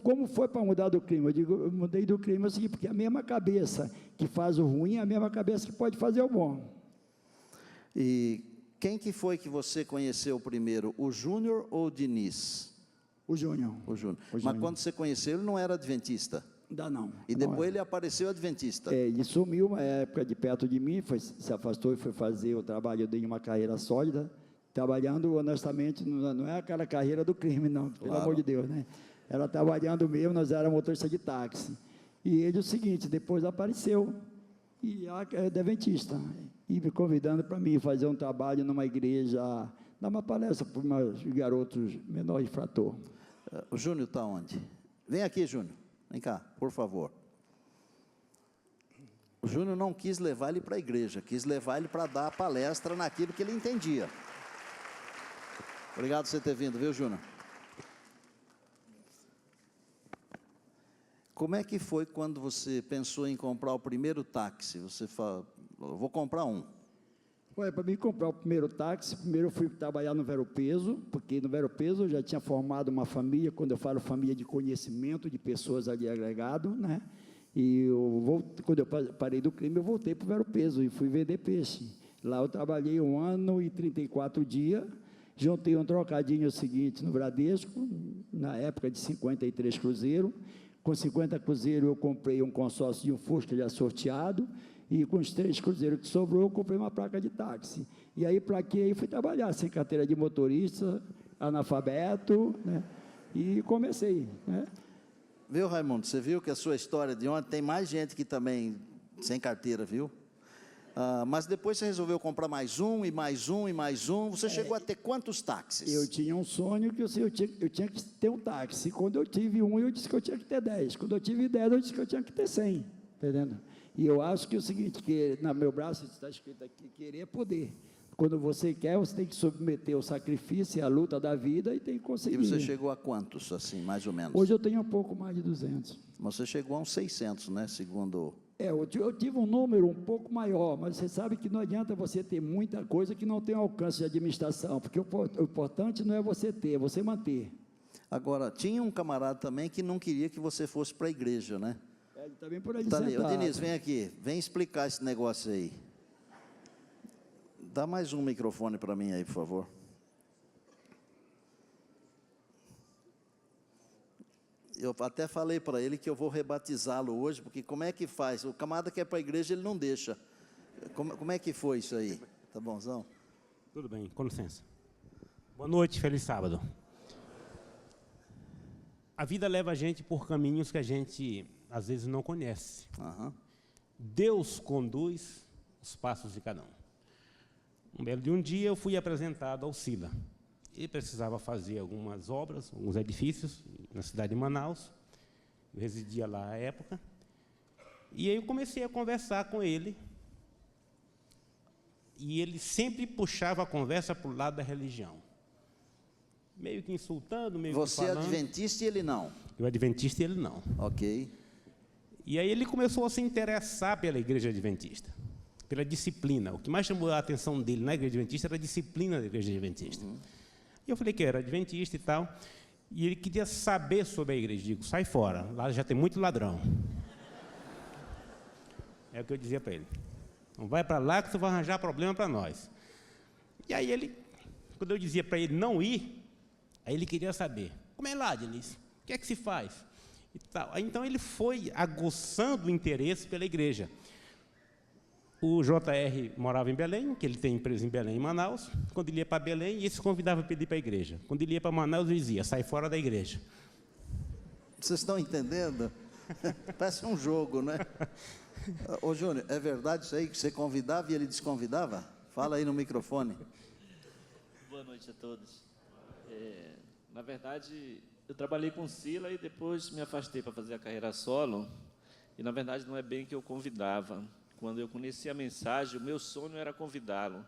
como foi para mudar do crime? Eu digo, eu mudei do crime assim, porque a mesma cabeça que faz o ruim é a mesma cabeça que pode fazer o bom. E quem que foi que você conheceu primeiro, o Júnior ou o Diniz? O Júnior. O Júnior. O Mas Júnior. quando você conheceu, ele não era adventista? Ainda não. E não depois é. ele apareceu adventista? Ele sumiu uma época de perto de mim, se afastou e foi fazer o trabalho de uma carreira sólida, trabalhando honestamente, não é aquela carreira do crime, não, pelo amor de Deus, né? Era trabalhando mesmo, nós éramos motorista de táxi. E ele, o seguinte, depois apareceu, e é adventista, e me convidando para mim fazer um trabalho numa igreja, dar uma palestra para uns garotos menor infrator. O Júnior está onde? Vem aqui, Júnior. Vem cá, por favor. O Júnior não quis levar ele para a igreja, quis levar ele para dar a palestra naquilo que ele entendia. Obrigado por você ter vindo, viu, Júnior? Como é que foi quando você pensou em comprar o primeiro táxi? Você falou, eu vou comprar um. Olha, para mim comprar o primeiro táxi, primeiro eu fui trabalhar no Vero Peso, porque no Vero Peso eu já tinha formado uma família, quando eu falo família de conhecimento, de pessoas ali agregado, né? E quando eu parei do crime, eu voltei para o Vero Peso e fui vender peixe. Lá eu trabalhei 1 ano e 34 dias, juntei um trocadinho seguinte no Bradesco, na época de 53 cruzeiros. Com 50 cruzeiros eu comprei um consórcio de um Fusca já sorteado, e com os 3 cruzeiros que sobrou, eu comprei uma placa de táxi. E aí, plaquei e fui trabalhar, sem carteira de motorista, analfabeto, né? E comecei, né? Viu, Raimundo? Você viu que a sua história de ontem tem mais gente que também sem carteira, viu? Mas depois você resolveu comprar mais um, e mais um, e mais um. Você chegou a ter quantos táxis? Eu tinha um sonho que eu tinha que ter um táxi. Quando eu tive um, eu disse que eu tinha que ter 10. Quando eu tive 10, eu disse que eu tinha que ter 100. Entendendo? E eu acho que é o seguinte, que no meu braço está escrito aqui, querer é poder. Quando você quer, você tem que submeter o sacrifício e a luta da vida e tem que conseguir. E você chegou a quantos, assim, mais ou menos? Hoje eu tenho um pouco mais de 200. Mas você chegou a uns 600, né, segundo... Eu tive um número um pouco maior, mas você sabe que não adianta você ter muita coisa que não tem alcance de administração, porque o importante não é você ter, é você manter. Agora, tinha um camarada também que não queria que você fosse para a igreja, né? Ele está bem por ali Ô, sentado. Diniz, vem aqui, vem explicar esse negócio aí. Dá mais um microfone para mim aí, por favor. Eu até falei para ele que eu vou rebatizá-lo hoje, porque como é que faz? O camarada que é para a igreja, ele não deixa. Como é que foi isso aí? Tá bonzão? Tudo bem, com licença. Boa noite, feliz sábado. A vida leva a gente por caminhos que a gente, às vezes, não conhece. Aham. Deus conduz os passos de cada um. Um belo de um dia, eu fui apresentado ao Sila. Ele precisava fazer algumas obras, alguns edifícios, na cidade de Manaus. Eu residia lá à época. E aí eu comecei a conversar com ele. E ele sempre puxava a conversa para o lado da religião. Meio que insultando, meio que falando. Você é adventista e ele não? Eu adventista e ele não. Ok. E aí ele começou a se interessar pela igreja adventista, pela disciplina. O que mais chamou a atenção dele na igreja adventista era a disciplina da igreja adventista. E eu falei que era adventista e tal, e ele queria saber sobre a igreja. Digo, sai fora, lá já tem muito ladrão. É o que eu dizia para ele. Não vai para lá que você vai arranjar problema para nós. E aí ele, quando eu dizia para ele não ir, aí ele queria saber, como é lá, Diniz? O que é que se faz? E tal. Aí, então ele foi aguçando o interesse pela igreja. O JR morava em Belém, que ele tem empresa em Belém e Manaus. Quando ele ia para Belém, ele se convidava para ir para a igreja. Quando ele ia para Manaus, ele dizia, sai fora da igreja. Vocês estão entendendo? Parece um jogo, né? Ô, Júnior, é verdade isso aí que você convidava e ele desconvidava? Fala aí no microfone. Boa noite a todos. Na verdade, eu trabalhei com Sila e depois me afastei para fazer a carreira solo. E, na verdade, não é bem que eu convidava. Quando eu conheci a mensagem, o meu sonho era convidá-lo.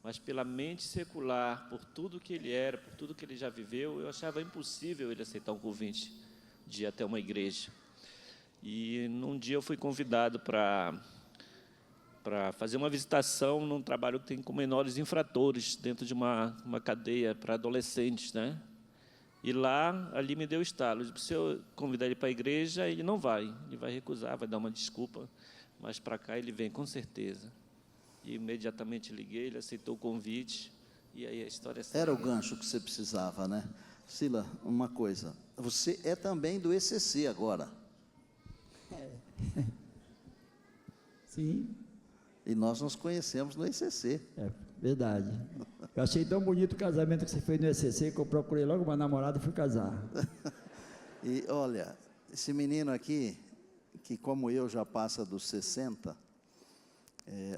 Mas pela mente secular, por tudo que ele era, por tudo que ele já viveu, eu achava impossível ele aceitar um convite de ir até uma igreja. E num dia eu fui convidado para fazer uma visitação num trabalho que tem com menores infratores, dentro de uma cadeia para adolescentes, né? E lá, ali me deu estalo. Eu disse, se eu convidar ele para a igreja, ele não vai. Ele vai recusar, vai dar uma desculpa. Mas para cá ele vem, com certeza. E imediatamente liguei, ele aceitou o convite. E aí a história é Era o gancho que você precisava, né? Sila, uma coisa. Você é também do ECC agora. Sim. E nós nos conhecemos no ECC. É verdade. Eu achei tão bonito o casamento que você fez no ECC que eu procurei logo uma namorada e fui casar. E olha, esse menino aqui, que como eu já passa dos 60,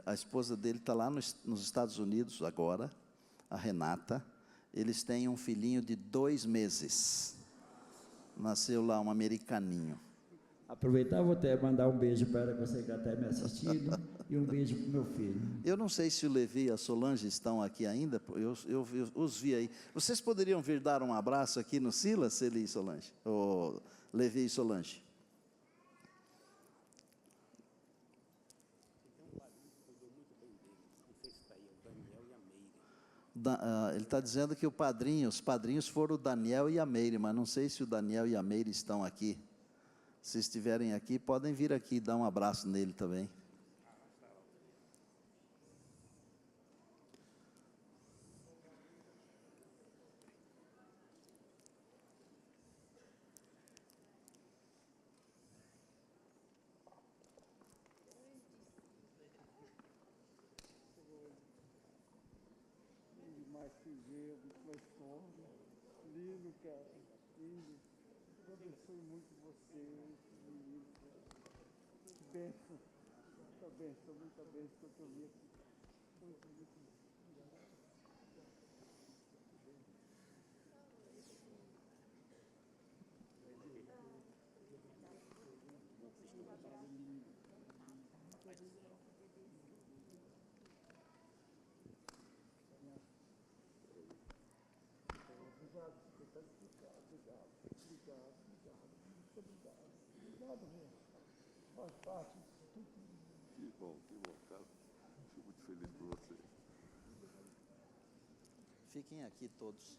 a esposa dele está lá nos Estados Unidos agora, a Renata. Eles têm um filhinho de 2 meses. Nasceu lá um americaninho. Aproveitar, vou até mandar um beijo para ela, que você que está me assistindo, e um beijo para o meu filho. Eu não sei se o Levi e a Solange estão aqui ainda, eu os vi aí. Vocês poderiam vir dar um abraço aqui no Silas, ele e Solange? Ou Levi e Solange? Ele está dizendo que os padrinhos foram o Daniel e a Meire, mas não sei se o Daniel e a Meire estão aqui. Se estiverem aqui, podem vir aqui e dar um abraço nele também. Lindo, cara. Lindo. Eu abençoe muito você. Benção. Muita benção que eu vi aqui. Muito. Obrigado mesmo. Faz parte. Que bom, cara. Fico muito feliz por você. Fiquem aqui todos.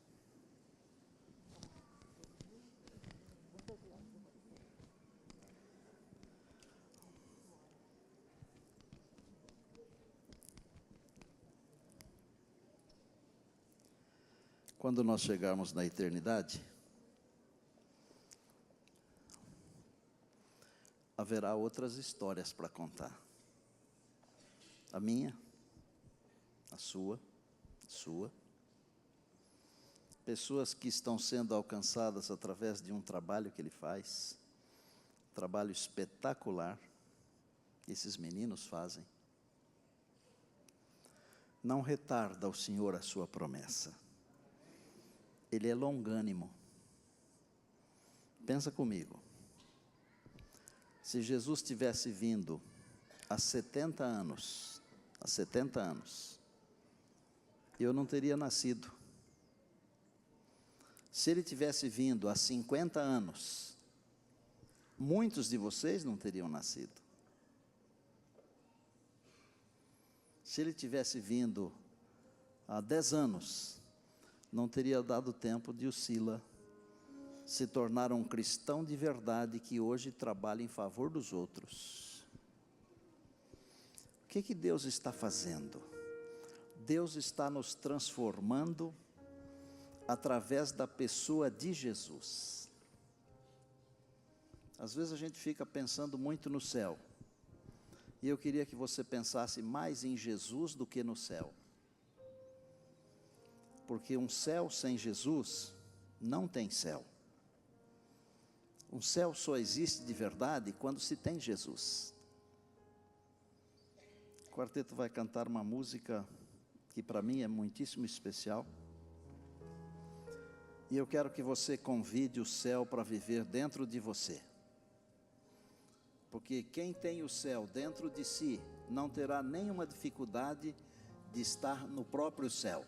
Quando nós chegarmos na eternidade, haverá outras histórias para contar. A minha, a sua. Pessoas que estão sendo alcançadas através de um trabalho que ele faz, trabalho espetacular, que esses meninos fazem. Não retarda o Senhor a sua promessa. Ele é longânimo. Pensa comigo. Se Jesus tivesse vindo há 70 anos, eu não teria nascido. Se ele tivesse vindo há 50 anos, muitos de vocês não teriam nascido. Se ele tivesse vindo há 10 anos, não teria dado tempo de o Sila se tornar um cristão de verdade que hoje trabalha em favor dos outros. O que Deus está fazendo? Deus está nos transformando através da pessoa de Jesus. Às vezes a gente fica pensando muito no céu, e eu queria que você pensasse mais em Jesus do que no céu. Porque um céu sem Jesus não tem céu. Um céu só existe de verdade quando se tem Jesus. O quarteto vai cantar uma música que para mim é muitíssimo especial. E eu quero que você convide o céu para viver dentro de você. Porque quem tem o céu dentro de si não terá nenhuma dificuldade de estar no próprio céu.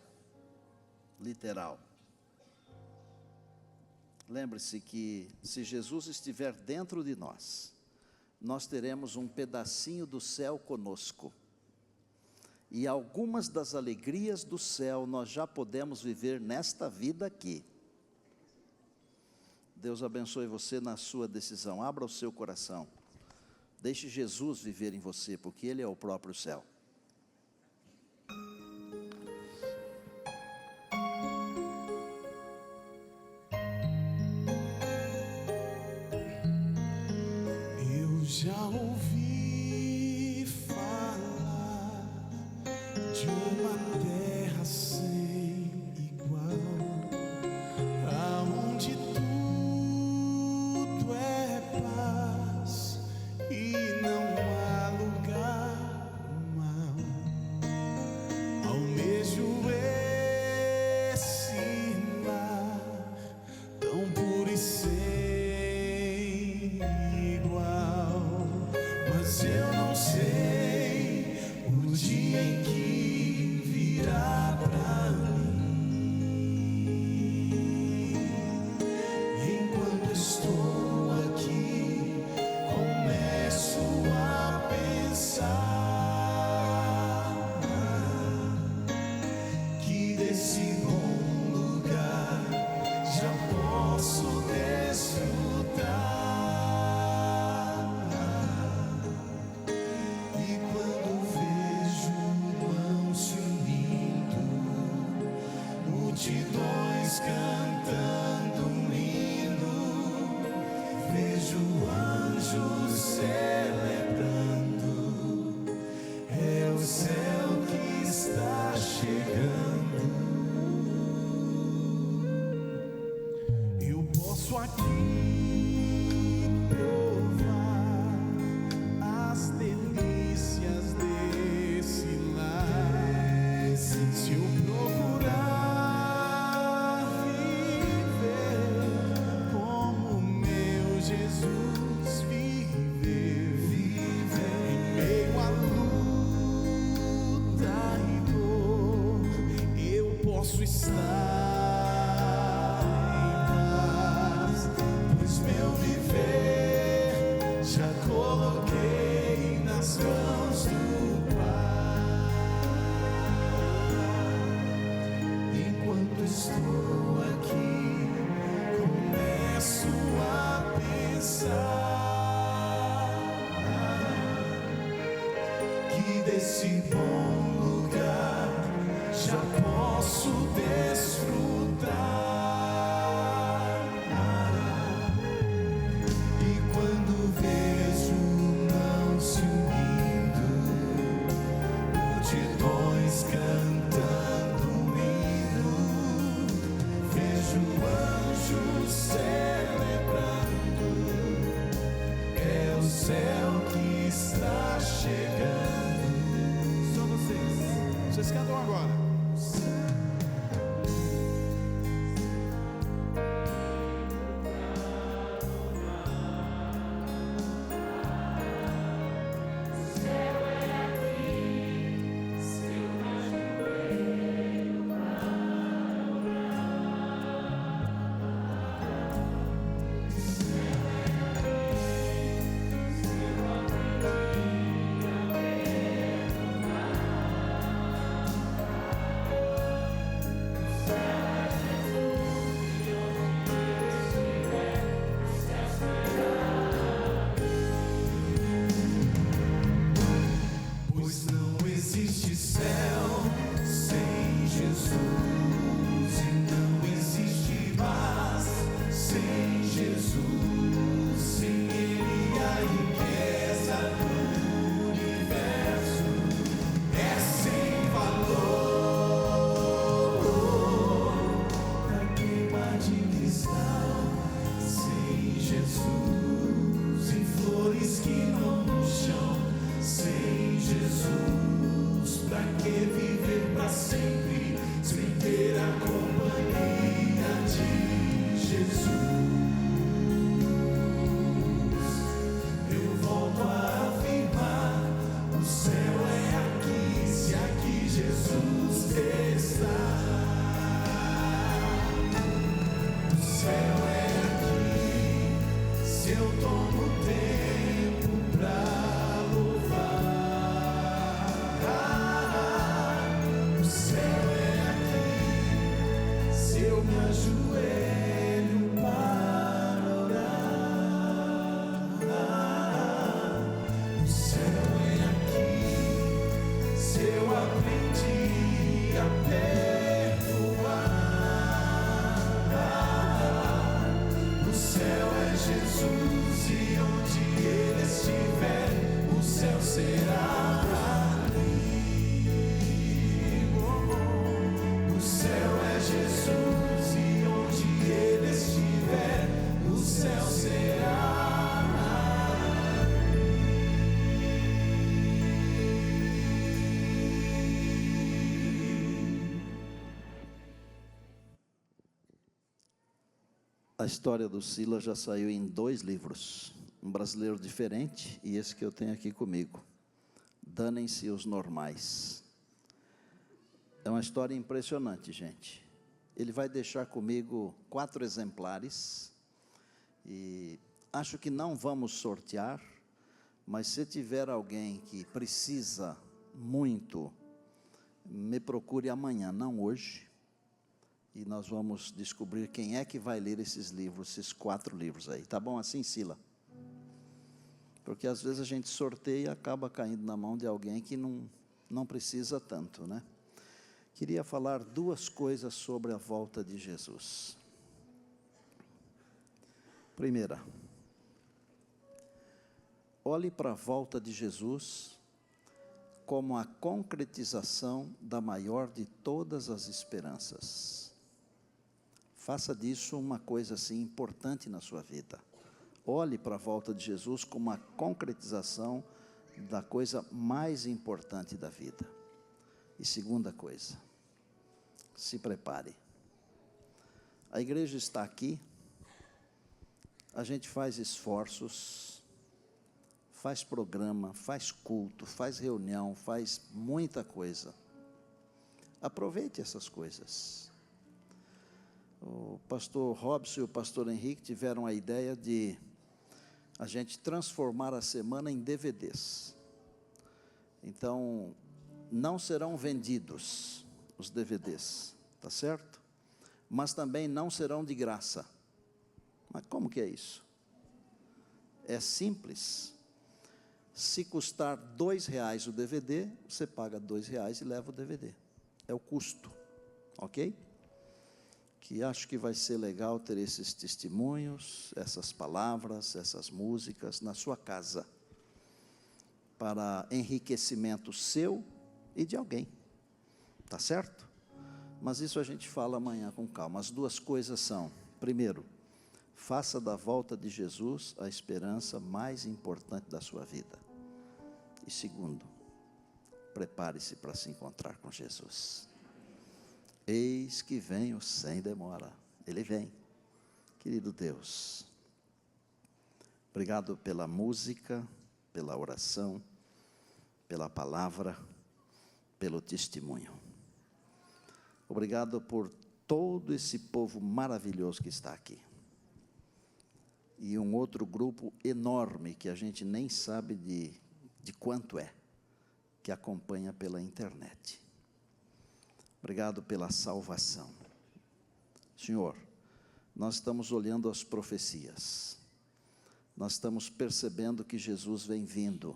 Literal. Lembre-se que se Jesus estiver dentro de nós, nós teremos um pedacinho do céu conosco. E algumas das alegrias do céu nós já podemos viver nesta vida aqui. Deus abençoe você na sua decisão. Abra o seu coração. Deixe Jesus viver em você, porque Ele é o próprio céu. Eu já ouvi falar de uma terra sem igual, aonde tudo é paz e não há lugar mau. Almejo esse lar tão puro e sem igual, mas eu não sei o dia em que virá. estar em paz, pois meu viver já coloquei nas mãos do Pai. Enquanto estou aqui, começo a pensar que desse bom lugar já posso desfrutar. E quando vejo mãos se unindo, multidões cantando um hino, vejo anjos celebrando, é o céu que está chegando. Só vocês cantam agora. Pois não existe céu sem Jesus, e não existe paz sem Jesus. Sem Ele a riqueza do universo é sem valor. Pra queimar de cristal sem Jesus, e flores que não murcham sem Jesus. Pra que viver pra sempre sem ter a companhia de Jesus? Eu volto a afirmar: o céu é aqui, se aqui Jesus está. O céu é aqui, se eu tomo tempo pra louvar. O céu é aqui, se eu me ajoelho para orar. O céu é aqui, se eu aprendi a perdoar. O céu é Jesus, e onde Ele estiver, o céu será ali. O céu é Jesus, e onde Ele estiver, o céu será ali. A história do Silas já saiu em 2 livros. Um brasileiro diferente e esse que eu tenho aqui comigo. Danem-se os normais. É uma história impressionante, gente. Ele vai deixar comigo 4 exemplares. E acho que não vamos sortear, mas se tiver alguém que precisa muito, me procure amanhã, não hoje. E nós vamos descobrir quem é que vai ler esses livros, esses 4 livros aí. Tá bom assim, Sila? Porque às vezes a gente sorteia e acaba caindo na mão de alguém que não precisa tanto, né? Queria falar 2 coisas sobre a volta de Jesus. Primeira, olhe para a volta de Jesus como a concretização da maior de todas as esperanças. Faça disso uma coisa assim importante na sua vida. Olhe para a volta de Jesus como a concretização da coisa mais importante da vida. E segunda coisa, se prepare. A igreja está aqui, a gente faz esforços, faz programa, faz culto, faz reunião, faz muita coisa. Aproveite essas coisas. O pastor Robson e o pastor Henrique tiveram a ideia de a gente transformar a semana em DVDs. Então, não serão vendidos os DVDs, tá certo? Mas também não serão de graça. Mas como que é isso? É simples. Se custar R$2 o DVD, você paga R$2 e leva o DVD. É o custo, ok? Que acho que vai ser legal ter esses testemunhos, essas palavras, essas músicas na sua casa, para enriquecimento seu e de alguém, tá certo? Mas isso a gente fala amanhã com calma. As duas coisas são: primeiro, faça da volta de Jesus a esperança mais importante da sua vida. E segundo, prepare-se para se encontrar com Jesus. Eis que venho sem demora. Ele vem. Querido Deus, obrigado pela música, pela oração, pela palavra, pelo testemunho. Obrigado por todo esse povo maravilhoso que está aqui. E um outro grupo enorme que a gente nem sabe de quanto é, que acompanha pela internet. Obrigado pela salvação. Senhor, nós estamos olhando as profecias. Nós estamos percebendo que Jesus vem vindo.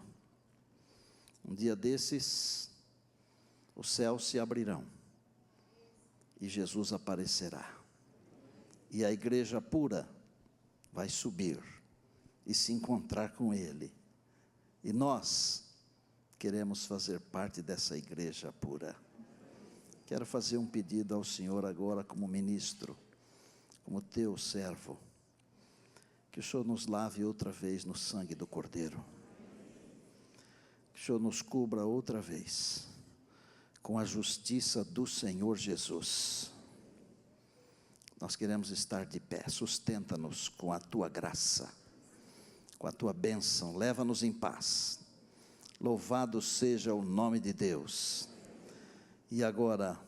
Um dia desses, os céus se abrirão e Jesus aparecerá. E a igreja pura vai subir e se encontrar com Ele. E nós queremos fazer parte dessa igreja pura. Quero fazer um pedido ao Senhor agora como ministro, como teu servo, que o Senhor nos lave outra vez no sangue do Cordeiro, que o Senhor nos cubra outra vez com a justiça do Senhor Jesus. Nós queremos estar de pé. Sustenta-nos com a tua graça, com a tua bênção, leva-nos em paz. Louvado seja o nome de Deus. E agora,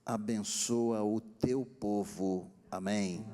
abençoa o teu povo. Amém.